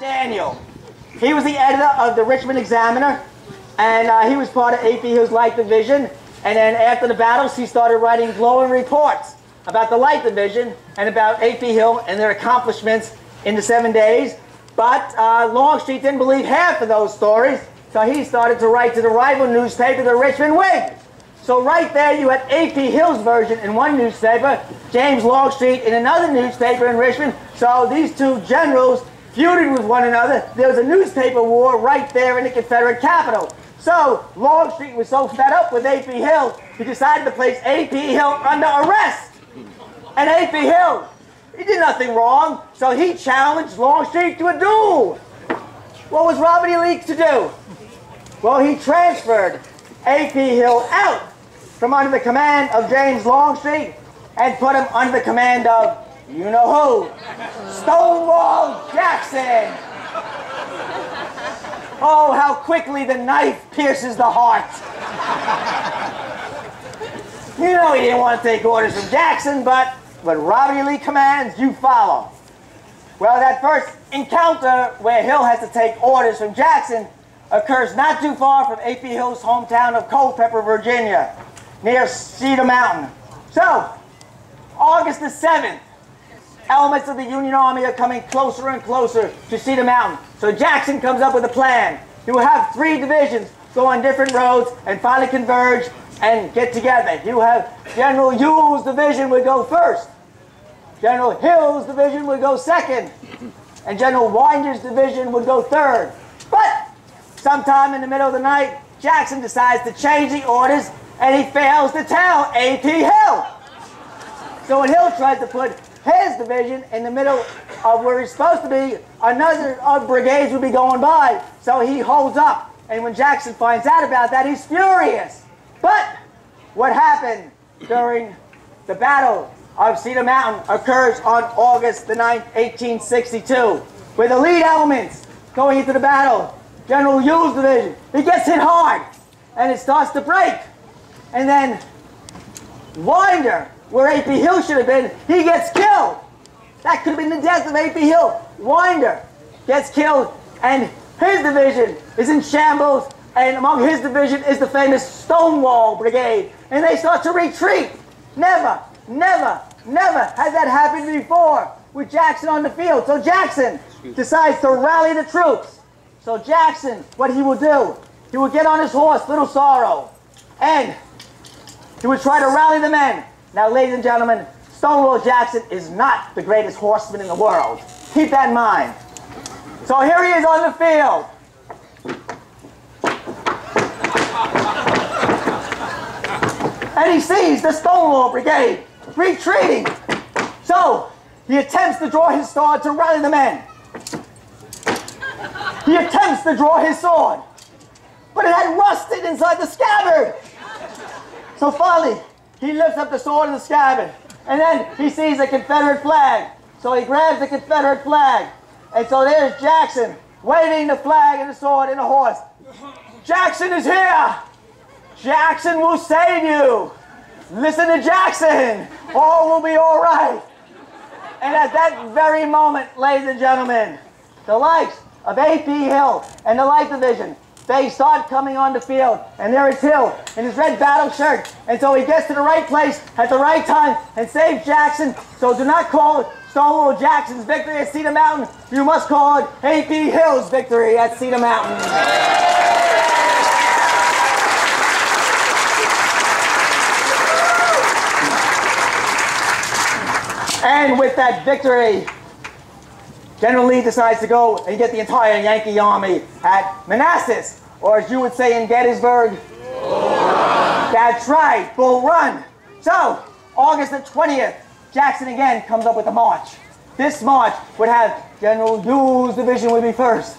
Daniel. He was the editor of the Richmond Examiner, and he was part of A.P. Hill's Light Division. And then after the battles, he started writing glowing reports about the Light Division and about A.P. Hill and their accomplishments in the 7 days. But Longstreet didn't believe half of those stories, so he started to write to the rival newspaper, the Richmond Whig. So right there you had A.P. Hill's version in one newspaper, James Longstreet in another newspaper in Richmond. So these two generals feuded with one another. There was a newspaper war right there in the Confederate capital. So Longstreet was so fed up with A.P. Hill, he decided to place A.P. Hill under arrest. And A.P. Hill, he did nothing wrong, so he challenged Longstreet to a duel. What was Robert E. Lee to do? Well, he transferred A.P. Hill out from under the command of James Longstreet and put him under the command of, you know who, Stonewall Jackson. Oh, how quickly the knife pierces the heart. You know he didn't want to take orders from Jackson, but when Robert E. Lee commands, you follow. Well, that first encounter where Hill has to take orders from Jackson occurs not too far from A.P. Hill's hometown of Culpeper, Virginia, near Cedar Mountain. So, August the 7th, elements of the Union Army are coming closer and closer to Cedar Mountain. So Jackson comes up with a plan. He will have 3 divisions go on different roads and finally converge and get together. He will have General Ewell's division would go first. General Hill's division would go second. And General Winder's division would go third. But sometime in the middle of the night, Jackson decides to change the orders and he fails to tell A.P. Hill. So when Hill tries to put his division in the middle of where he's supposed to be, another brigades would be going by. So he holds up. And when Jackson finds out about that, he's furious. But what happened during the Battle of Cedar Mountain occurs on August the 9th, 1862, where the lead elements going into the battle, General Ewell's division, he gets hit hard, and it starts to break. And then Winder, where A.P. Hill should have been, he gets killed. That could have been the death of A.P. Hill. Winder gets killed, and his division is in shambles, and among his division is the famous Stonewall Brigade. And they start to retreat. Never, never, never has that happened before with Jackson on the field. So Jackson decides to rally the troops. So Jackson, what he will do, he will get on his horse, Little Sorrow, and he would try to rally the men. Now, ladies and gentlemen, Stonewall Jackson is not the greatest horseman in the world. Keep that in mind. So here he is on the field. And he sees the Stonewall Brigade retreating. So he attempts to draw his sword to rally the men. He attempts to draw his sword, but it had rusted inside the scabbard. So finally, he lifts up the sword in the scabbard, and then he sees a Confederate flag. So he grabs the Confederate flag, and so there's Jackson, waving the flag and the sword and the horse. Jackson is here! Jackson will save you! Listen to Jackson! All will be all right! And at that very moment, ladies and gentlemen, the likes of A.P. Hill and the Light Division, they start coming on the field, and there is Hill in his red battle shirt. And so he gets to the right place at the right time and saves Jackson. So do not call it Stonewall Jackson's victory at Cedar Mountain. You must call it A.P. Hill's victory at Cedar Mountain. And with that victory, General Lee decides to go and get the entire Yankee army at Manassas, or as you would say in Gettysburg, Bull Run. That's right, Bull Run. So, August the 20th, Jackson again comes up with a march. This march would have General Ewell's division would be first,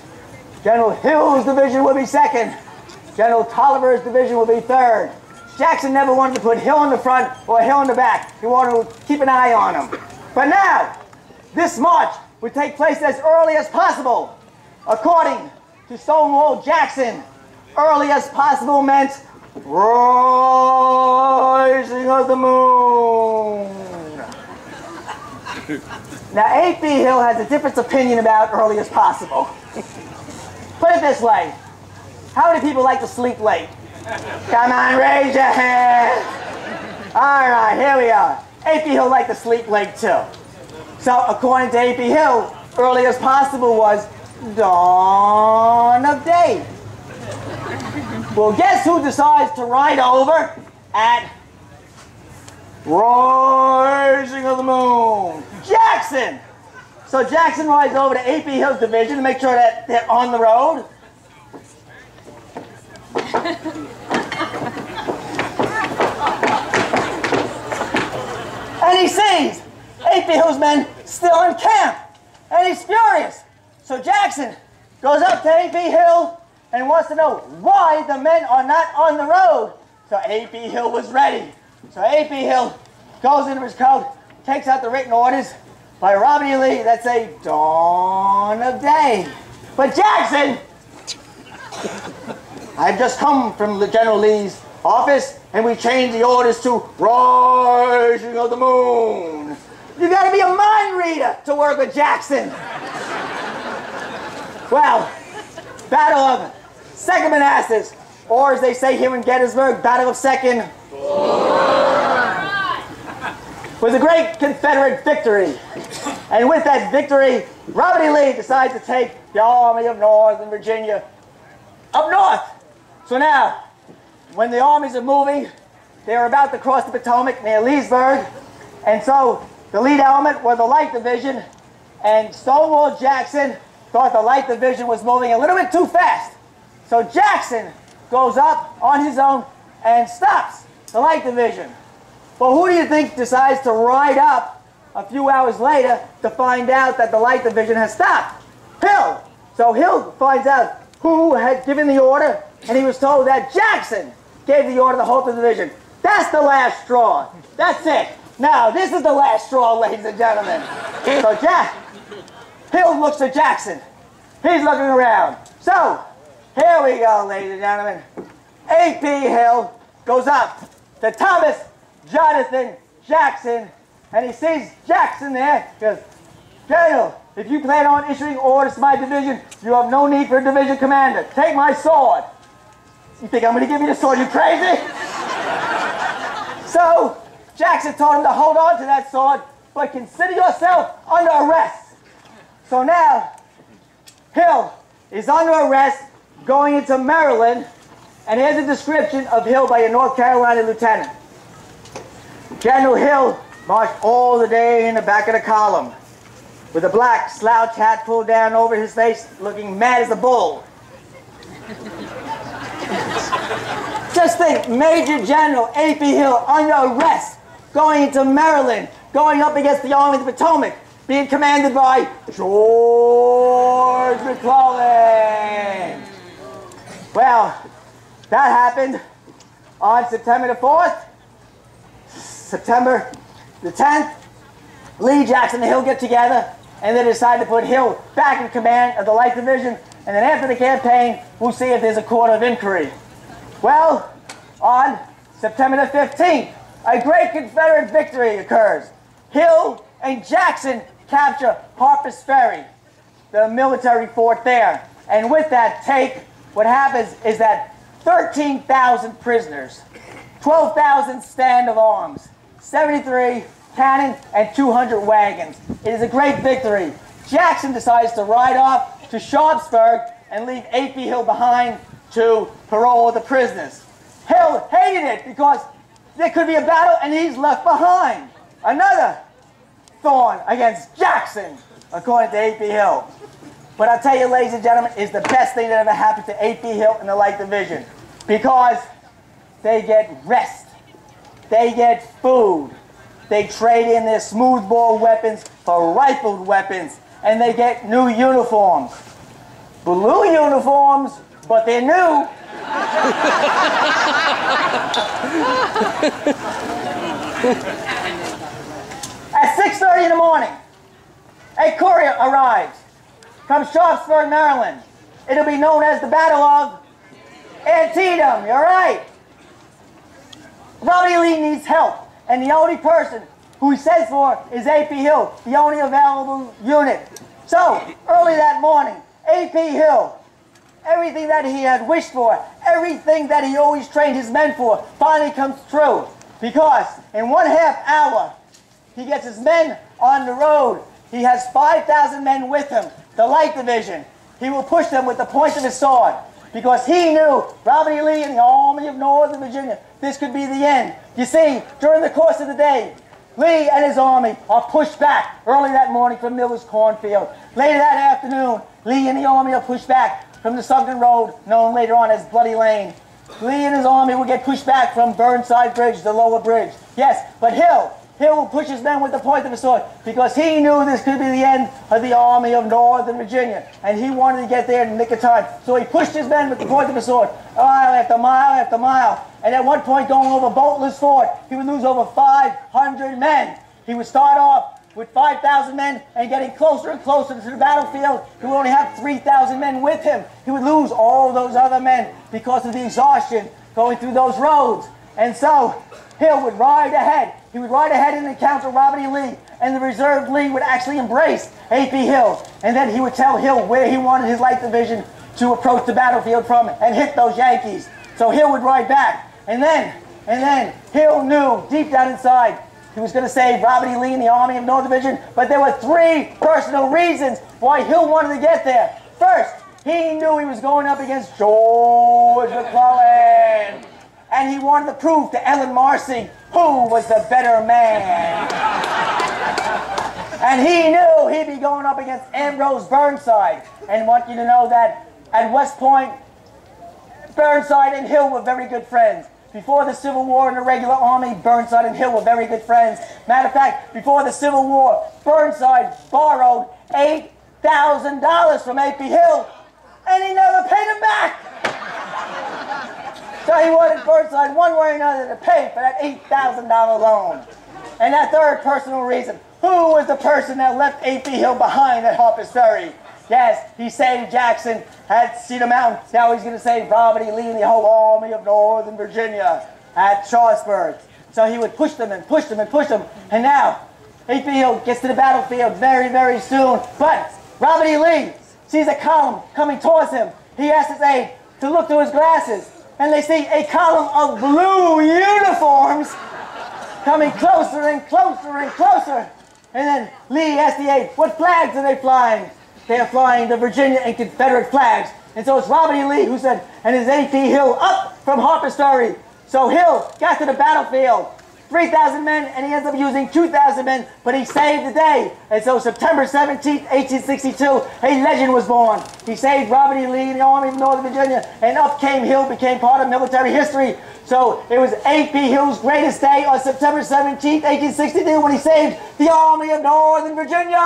General Hill's division would be second, General Tolliver's division would be third. Jackson never wanted to put Hill in the front or Hill in the back. He wanted to keep an eye on him. But now, this march would take place as early as possible. According to Stonewall Jackson, early as possible meant rising of the moon. Now, A.P. Hill has a different opinion about early as possible. Put it this way. How many people like to sleep late? Come on, raise your hand. All right, here we are. A.P. Hill liked to sleep late, too. So, according to A.P. Hill, early as possible was dawn of day. Well, guess who decides to ride over at rising of the moon? Jackson! So Jackson rides over to A.P. Hill's division to make sure that they're on the road. And he sees A.P. Hill's men still in camp. And he's furious. So Jackson goes up to A.P. Hill and wants to know why the men are not on the road. So A.P. Hill was ready. So A.P. Hill goes into his coat, takes out the written orders by Robert E. Lee that say dawn of day. But Jackson, I've just come from General Lee's office and we changed the orders to rising of the moon. You gotta be a mind reader to work with Jackson. Well, Battle of Second Manassas, or as they say here in Gettysburg, Battle of Second, was a great Confederate victory. And with that victory, Robert E. Lee decided to take the Army of Northern Virginia up north. So now, when the armies are moving, they're about to cross the Potomac near Leesburg, and so the lead element were the Light Division, and Stonewall Jackson thought the Light Division was moving a little bit too fast. So Jackson goes up on his own and stops the Light Division. Well, who do you think decides to ride up a few hours later to find out that the Light Division has stopped? Hill. So Hill finds out who had given the order, and he was told that Jackson gave the order to halt the division. That's the last straw. That's it. Now, this is the last straw, ladies and gentlemen. So Hill looks at Jackson. He's looking around. So, here we go, ladies and gentlemen. A.P. Hill goes up to Thomas Jonathan Jackson, and he sees Jackson there. He goes, General, if you plan on issuing orders to my division, you have no need for a division commander. Take my sword. You think I'm going to give you the sword, you crazy? So, Jackson told him to hold on to that sword, but consider yourself under arrest. So now, Hill is under arrest going into Maryland, and here's a description of Hill by a North Carolina lieutenant. General Hill marched all the day in the back of the column, with a black slouch hat pulled down over his face, looking mad as a bull. Just think, Major General A.P. Hill under arrest, going into Maryland, going up against the Army of the Potomac, being commanded by George McClellan. Well, that happened on September the 4th. September the 10th, Lee, Jackson, and Hill get together, and they decide to put Hill back in command of the Light Division, and then after the campaign, we'll see if there's a court of inquiry. Well, on September the 15th, a great Confederate victory occurs. Hill and Jackson capture Harper's Ferry, the military fort there. And with that take, what happens is that 13,000 prisoners, 12,000 stand of arms, 73 cannon, and 200 wagons. It is a great victory. Jackson decides to ride off to Sharpsburg and leave A.P. Hill behind to parole the prisoners. Hill hated it because there could be a battle and he's left behind. Another thorn against Jackson, according to A.P. Hill. But I'll tell you, ladies and gentlemen, is the best thing that ever happened to A.P. Hill in the Light Division, because they get rest, they get food, they trade in their smoothbore weapons for rifled weapons, and they get new uniforms. Blue uniforms, but they're new. At 6:30 in the morning, a courier arrives from Sharpsburg, Maryland. It'll be known as the Battle of Antietam. You're right. Robert E. Lee needs help, and the only person who he sends for is A.P. Hill, the only available unit. So, early that morning, A.P. Hill, everything that he had wished for, everything that he always trained his men for, finally comes true. Because in 1/2 hour, he gets his men on the road. He has 5,000 men with him, the light division. He will push them with the point of his sword. Because he knew Robert E. Lee and the Army of Northern Virginia, this could be the end. You see, during the course of the day, Lee and his army are pushed back early that morning from Miller's cornfield. Later that afternoon, Lee and the army are pushed back from the Sunken Road, known later on as Bloody Lane. Lee and his army will get pushed back from Burnside Bridge, the lower bridge. Yes, but Hill will push his men with the point of his sword because he knew this could be the end of the Army of Northern Virginia, and he wanted to get there in the nick of time. So he pushed his men with the point of his sword, mile after mile after mile, and at one point going over Boatler's Ford, he would lose over 500 men. He would start off with 5,000 men and getting closer and closer to the battlefield. He would only have 3,000 men with him. He would lose all those other men because of the exhaustion going through those roads. And so Hill would ride ahead. He would ride ahead and encounter Robert E. Lee, and the reserve Lee would actually embrace A.P. Hill. And then he would tell Hill where he wanted his light division to approach the battlefield from and hit those Yankees. So Hill would ride back. And then Hill knew deep down inside he was going to save Robert E. Lee and the Army of Northern Virginia. But there were 3 personal reasons why Hill wanted to get there. First, he knew he was going up against George McClellan. And he wanted to prove to Ellen Marcy who was the better man. And he knew he'd be going up against Ambrose Burnside. And I want you to know that at West Point, Burnside and Hill were very good friends. Before the Civil War in the regular army, Burnside and Hill were very good friends. Matter of fact, before the Civil War, Burnside borrowed $8,000 from A.P. Hill, and he never paid him back. So he wanted Burnside one way or another to pay for that $8,000 loan. And that third personal reason, who was the person that left A.P. Hill behind at Harper's Ferry? Yes, he saved Jackson at Cedar Mountain. Now he's going to save Robert E. Lee and the whole Army of Northern Virginia at Sharpsburg. So he would push them and push them and push them. And now A.P. Hill gets to the battlefield very, very soon. But Robert E. Lee sees a column coming towards him. He asks his aide to look through his glasses. And they see a column of blue uniforms coming closer and closer and closer. And then Lee asks the aide, what flags are they flying? They are flying the Virginia and Confederate flags. And so it's Robert E. Lee who said, and his A.P. Hill up from Harper's Ferry. So Hill got to the battlefield, 3,000 men, and he ends up using 2,000 men, but he saved the day. And so September 17th, 1862, a legend was born. He saved Robert E. Lee and the Army of Northern Virginia, and up came Hill, became part of military history. So it was A.P. Hill's greatest day on September 17th, 1862, when he saved the Army of Northern Virginia!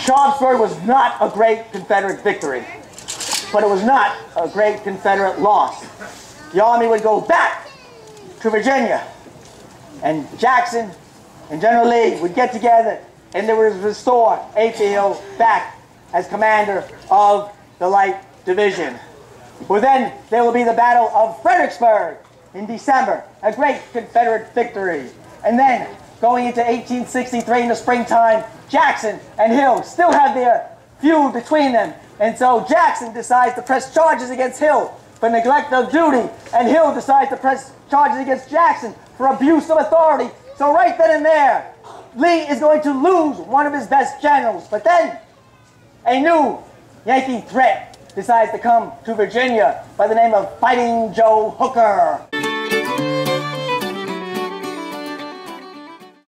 Sharpsburg was not a great Confederate victory, but it was not a great Confederate loss. The Army would go back to Virginia, and Jackson and General Lee would get together, and they would restore A.P. Hill back as commander of the Light Division. Well, then there will be the Battle of Fredericksburg in December, a great Confederate victory. And then, going into 1863 in the springtime, Jackson and Hill still have their feud between them. And so Jackson decides to press charges against Hill for neglect of duty, and Hill decides to press charges against Jackson for abuse of authority. So right then and there, Lee is going to lose one of his best generals. But then, a new Yankee threat decides to come to Virginia by the name of Fighting Joe Hooker.